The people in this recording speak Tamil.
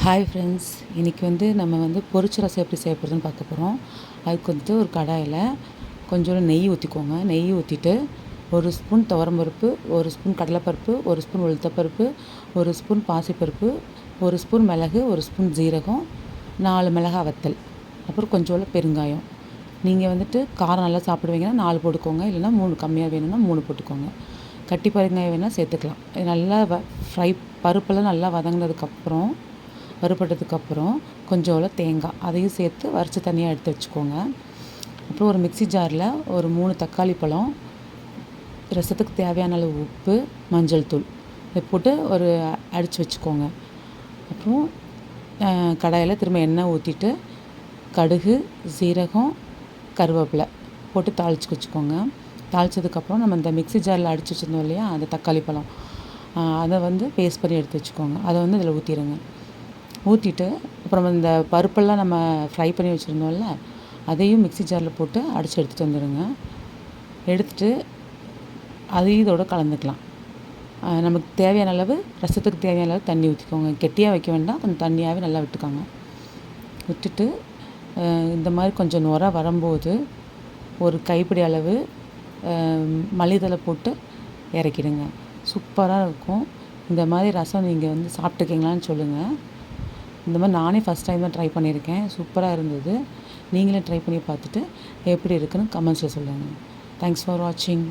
ஹாய் ஃப்ரெண்ட்ஸ், இன்றைக்கி நம்ம பொரிச்ச ரசம் எப்படி செய்ய போகிறதுன்னு பார்க்க போகிறோம். அதுக்கு ஒரு கடாயில் கொஞ்சோண்டு நெய் ஊற்றிக்கோங்க. நெய் ஊற்றிட்டு 1 ஸ்பூன் துவரம்பருப்பு, 1 ஸ்பூன் கடலைப்பருப்பு, 1 ஸ்பூன் உளுத்தப்பருப்பு, 1 ஸ்பூன் பாசிப்பருப்பு, 1 ஸ்பூன் மிளகு, 1 ஸ்பூன் ஜீரகம், 4 மிளகாய் வத்தல், அப்புறம் கொஞ்சோண்டு பெருங்காயம். நீங்கள் காரம் நல்லா சாப்பிடுவீங்கன்னா 4 போட்டுக்கோங்க, இல்லைன்னா 3 கம்மியாக வேணும்னா 3 போட்டுக்கோங்க. கட்டி பெருங்காயம் வேணால் சேர்த்துக்கலாம். இது நல்லா பருப்பெல்லாம் நல்லா வதங்கினதுக்கப்புறம் வறுபட்டதுக்கப்புறம் கொஞ்சோண்டு தேங்காய் அதையும் சேர்த்து வறுத்து தனியாக எடுத்து வச்சுக்கோங்க. அப்புறம் ஒரு மிக்ஸி ஜாரில் ஒரு 3 தக்காளி பழம், ரசத்துக்கு தேவையான அளவு உப்பு, மஞ்சள் தூள் இதை போட்டு அடித்து வச்சுக்கோங்க. அப்புறம் கடாயில் திரும்ப எண்ணெய் ஊற்றிட்டு கடுகு, சீரகம், கருவேப்பிலை போட்டு தாளித்து வச்சுக்கோங்க. தாளித்ததுக்கப்புறம் நம்ம இந்த மிக்ஸி ஜாரில் அடித்து வச்சுருந்தோம் இல்லையா, அந்த தக்காளி பழம் அதை பேஸ்ட் பண்ணி எடுத்து வச்சுக்கோங்க. அதை இதில் ஊற்றிடுங்க. ஊற்றிட்டு அப்புறம் இந்த பருப்பெல்லாம் நம்ம ஃப்ரை பண்ணி வச்சுருந்தோம்ல, அதையும் மிக்ஸி ஜாரில் போட்டு அடித்து எடுத்துகிட்டு வந்துடுங்க. எடுத்துகிட்டு அதையும் இதோட கலந்துக்கலாம். நமக்கு தேவையான அளவு ரசத்துக்கு தேவையான அளவு தண்ணி ஊற்றிக்கோங்க. கெட்டியாக வைக்க வேண்டாம், கொஞ்சம் தண்ணியாகவே நல்லா விட்டுக்கோங்க. விட்டுட்டு இந்த மாதிரி கொஞ்சம் நுர வரும்போது ஒரு கைப்பிடி அளவு மல்லித்தழை போட்டு இறக்கிடுங்க. சூப்பராக இருக்கும். இந்த மாதிரி ரசம் நீங்கள் சாப்பிட்டுருக்கீங்களான்னு சொல்லுங்கள். இந்த மாதிரி நானே ஃபஸ்ட் டைம் தான் ட்ரை பண்ணியிருக்கேன். சூப்பராக இருந்தது. நீங்களே ட்ரை பண்ணி பார்த்துட்டு எப்படி இருக்குன்னு கமெண்ட்ஸில் சொல்லுங்கள். தேங்க்ஸ் ஃபார் வாட்சிங்.